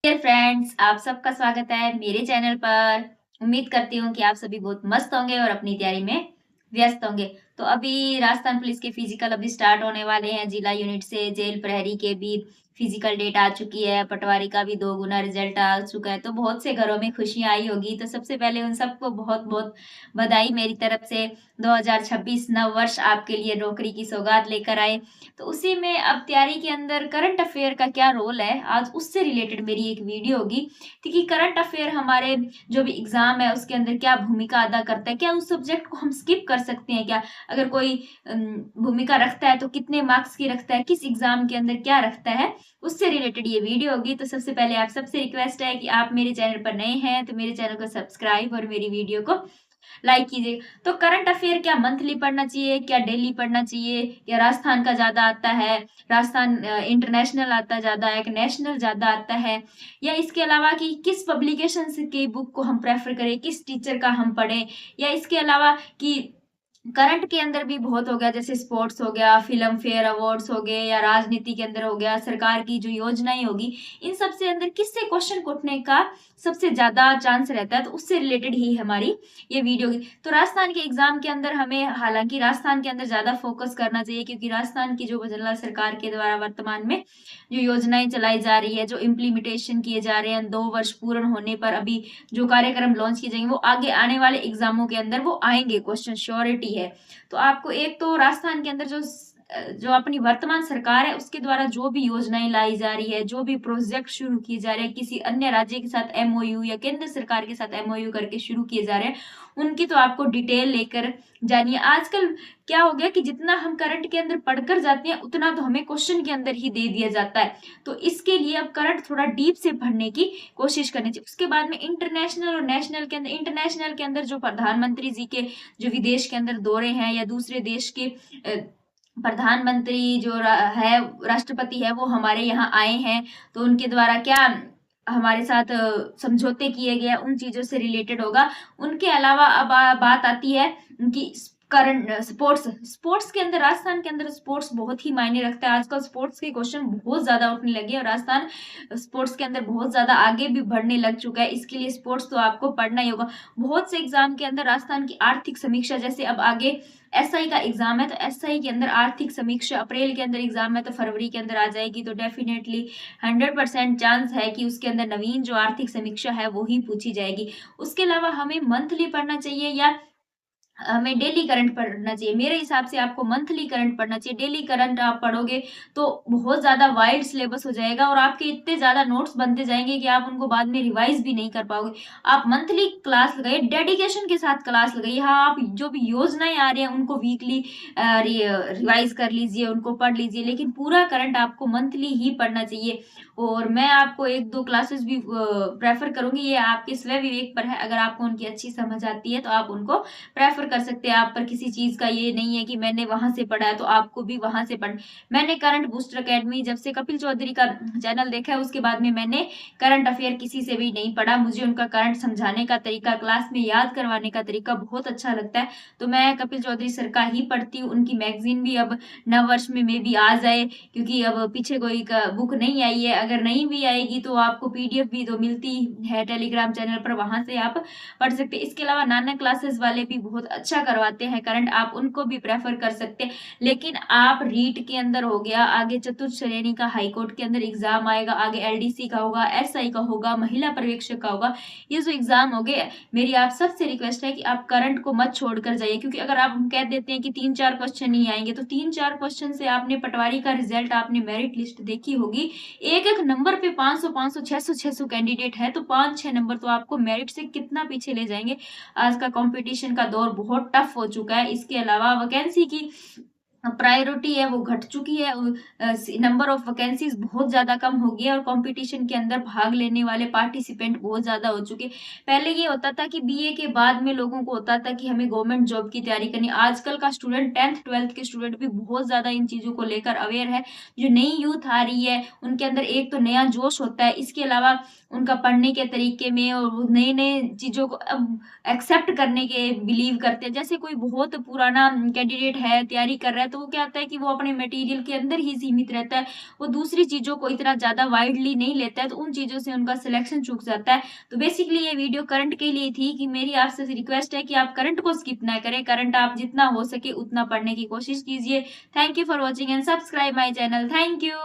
Dear friends, आप सबका स्वागत है मेरे चैनल पर। उम्मीद करती हूँ कि आप सभी बहुत मस्त होंगे और अपनी तैयारी में व्यस्त होंगे। तो अभी राजस्थान पुलिस के फिजिकल अभी स्टार्ट होने वाले हैं। जिला यूनिट से जेल प्रहरी के भी फिजिकल डेट आ चुकी है। पटवारी का भी 2 गुना रिजल्ट आ चुका है। तो बहुत से घरों में खुशियां आई होगी। तो सबसे पहले उन सबको बहुत बहुत बधाई मेरी तरफ से। 2026 नव वर्ष आपके लिए नौकरी की सौगात लेकर आए। तो उसी में अब तैयारी के अंदर करंट अफेयर का क्या रोल है, आज उससे रिलेटेड मेरी एक वीडियो होगी। कि करंट अफेयर हमारे जो भी एग्जाम है उसके अंदर क्या भूमिका अदा करता है, क्या उस सब्जेक्ट को हम स्किप कर सकते हैं क्या? अगर कोई भूमिका रखता है तो कितने मार्क्स की रखता है, किस एग्जाम के अंदर क्या रखता है, उससे रिलेटेड ये वीडियो होगी। तो सबसे पहले आप सबसे रिक्वेस्ट है कि आप मेरे चैनल पर नए हैं तो मेरे चैनल को सब्सक्राइब और मेरी वीडियो को लाइक कीजिए। तो करंट अफेयर क्या मंथली पढ़ना चाहिए, क्या डेली पढ़ना चाहिए, या राजस्थान का ज्यादा आता है, राजस्थान इंटरनेशनल आता ज्यादा है कि नेशनल ज्यादा आता है, या इसके अलावा कि किस पब्लिकेशन की बुक को हम प्रेफर करें, किस टीचर का हम पढ़ें, या इसके अलावा कि करंट के अंदर भी बहुत हो गया, जैसे स्पोर्ट्स हो गया, फिल्म फेयर अवार्ड्स हो गए, या राजनीति के अंदर हो गया, सरकार की जो योजनाएं होगी, इन सब से अंदर किससे क्वेश्चन उठने का सबसे ज्यादा चांस रहता है, तो उससे रिलेटेड ही हमारी ये वीडियो होगी। तो राजस्थान के एग्जाम के अंदर हमें हालांकि राजस्थान के अंदर ज्यादा फोकस करना चाहिए, क्योंकि राजस्थान की जो जनरल सरकार के द्वारा वर्तमान में जो योजनाएं चलाई जा रही है, जो इम्प्लीमेंटेशन किए जा रहे हैं, 2 वर्ष पूर्ण होने पर अभी जो कार्यक्रम लॉन्च किए जाएंगे वो आगे आने वाले एग्जामों के अंदर वो आएंगे, क्वेश्चन श्योरिटी है। तो आपको एक तो राजस्थान के अंदर जो जो अपनी वर्तमान सरकार है उसके द्वारा जो भी योजनाएं लाई जा रही है, जो भी प्रोजेक्ट शुरू किए जा रहे हैं, किसी अन्य राज्य के साथ एमओयू या केंद्र सरकार के साथ एमओयू करके शुरू किए जा रहे हैं, उनकी तो आपको डिटेल लेकर जानिए। आजकल क्या हो गया कि जितना हम करंट के अंदर पढ़कर जाते हैं उतना तो हमें क्वेश्चन के अंदर ही दे दिया जाता है। तो इसके लिए अब करंट थोड़ा डीप से पढ़ने की कोशिश करनी चाहिए। उसके बाद में इंटरनेशनल और नेशनल के अंदर, इंटरनेशनल के अंदर जो प्रधानमंत्री जी के जो विदेश के अंदर दौरे हैं, या दूसरे देश के प्रधानमंत्री जो है, राष्ट्रपति है, वो हमारे यहाँ आए हैं, तो उनके द्वारा क्या हमारे साथ समझौते किए गए, उन चीजों से रिलेटेड होगा। उनके अलावा अब बात आती है कि करंट स्पोर्ट्स स्पोर्ट्स के अंदर, राजस्थान के अंदर स्पोर्ट्स बहुत ही मायने रखता है। आजकल स्पोर्ट्स के क्वेश्चन बहुत ज्यादा उठने लगे और राजस्थान स्पोर्ट्स के अंदर बहुत ज्यादा आगे भी बढ़ने लग चुका है। इसके लिए स्पोर्ट्स तो आपको पढ़ना ही होगा। बहुत से एग्जाम के अंदर राजस्थान की आर्थिक समीक्षा, जैसे अब आगे एसआई का एग्जाम है, तो एसआई के अंदर आर्थिक समीक्षा अप्रैल के अंदर एग्जाम है, तो फरवरी के अंदर आ जाएगी। तो डेफिनेटली 100% चांस है कि उसके अंदर नवीन जो आर्थिक समीक्षा है वो ही पूछी जाएगी। उसके अलावा हमें मंथली पढ़ना चाहिए या हमें डेली करंट पढ़ना चाहिए? मेरे हिसाब से आपको मंथली करंट पढ़ना चाहिए। डेली करंट आप पढ़ोगे तो बहुत ज्यादा वाइड सिलेबस हो जाएगा और आपके इतने ज्यादा नोट्स बनते जाएंगे कि आप उनको बाद में रिवाइज भी नहीं कर पाओगे। आप मंथली क्लास लगाइए, डेडिकेशन के साथ क्लास लगाइए। हाँ, आप जो भी योजनाएं आ रही हैं उनको वीकली रिवाइज कर लीजिए, उनको पढ़ लीजिए, लेकिन पूरा करंट आपको मंथली ही पढ़ना चाहिए। और मैं आपको 1-2 क्लासेस भी प्रेफर करूंगी, ये आपके स्वय विवेक पर है। अगर आपको उनकी अच्छी समझ आती है तो आप उनको प्रेफर कर सकते हैं। आप पर किसी चीज का ये नहीं है कि मैंने वहां से पढ़ा है तो आपको भी वहां से पढ़। मैंने करंट बूस्टर एकेडमी जब से कपिल चौधरी का चैनल देखा है उसके बाद में मैंने करंट अफेयर किसी से भी नहीं पढ़ा। मुझे उनका करंट समझाने का तरीका, क्लास में याद करवाने का तरीका बहुत अच्छा लगता है। तो मैं कपिल चौधरी सर का ही पढ़ती हूँ। उनकी मैगजीन भी अब नव वर्ष में मे भी आ जाए, क्योंकि अब पीछे कोई बुक नहीं आई है। अगर नहीं भी आएगी तो आपको पीडीएफ भी तो मिलती है टेलीग्राम चैनल पर, वहां से आप पढ़ सकते हैं। इसके अलावा नाना क्लासेस वाले भी बहुत अच्छा करवाते हैं करंट, आप उनको भी प्रेफर कर सकते हैं। लेकिन आप रीट के अंदर हो गया, आगे चतुर्थ श्रेणी का हाईकोर्ट के अंदर एग्जाम आएगा, आगे एलडीसी का होगा, एसआई का होगा, महिला पर्यवेक्षक का होगा। ये जो एग्जाम हो गए, मेरी आप सबसे रिक्वेस्ट है कि आप करंट को मत छोड़कर जाइए, क्योंकि अगर आप कह देते हैं कि 3-4 क्वेश्चन ही आएंगे तो 3-4 क्वेश्चन से आपने पटवारी का रिजल्ट, आपने मेरिट लिस्ट देखी होगी, एक एक नंबर पे 500-500 600-600 कैंडिडेट है, तो 5-6 नंबर तो आपको मेरिट से कितना पीछे ले जाएंगे। आज का कंपटीशन का दौर बहुत टफ हो चुका है। इसके अलावा वैकेंसी की प्रायोरिटी है वो घट चुकी है। नंबर ऑफ वैकेंसीज बहुत ज्यादा कम हो गई है और कंपटीशन के अंदर भाग लेने वाले पार्टिसिपेंट बहुत ज्यादा हो चुके। पहले ये होता था कि बीए के बाद में लोगों को होता था कि हमें गवर्नमेंट जॉब की तैयारी करनी। आजकल का स्टूडेंट 10th-12th के स्टूडेंट भी बहुत ज्यादा इन चीजों को लेकर अवेयर है। जो नई यूथ आ रही है उनके अंदर एक तो नया जोश होता है, इसके अलावा उनका पढ़ने के तरीके में और नए नए चीजों को अब एक्सेप्ट करने के बिलीव करते हैं। जैसे कोई बहुत पुराना कैंडिडेट है, तैयारी कर रहा है, तो वो क्या होता है कि वो अपने मटेरियल के अंदर ही सीमित रहता है, वो दूसरी चीज़ों को इतना ज़्यादा वाइडली नहीं लेता है, तो उन चीज़ों से उनका सिलेक्शन चूक जाता है। तो बेसिकली ये वीडियो करंट के लिए थी कि मेरी आपसे रिक्वेस्ट है कि आप करंट को स्किप ना करें, करंट आप जितना हो सके उतना पढ़ने की कोशिश कीजिए। Thank you for watching and subscribe my channel. Thank you.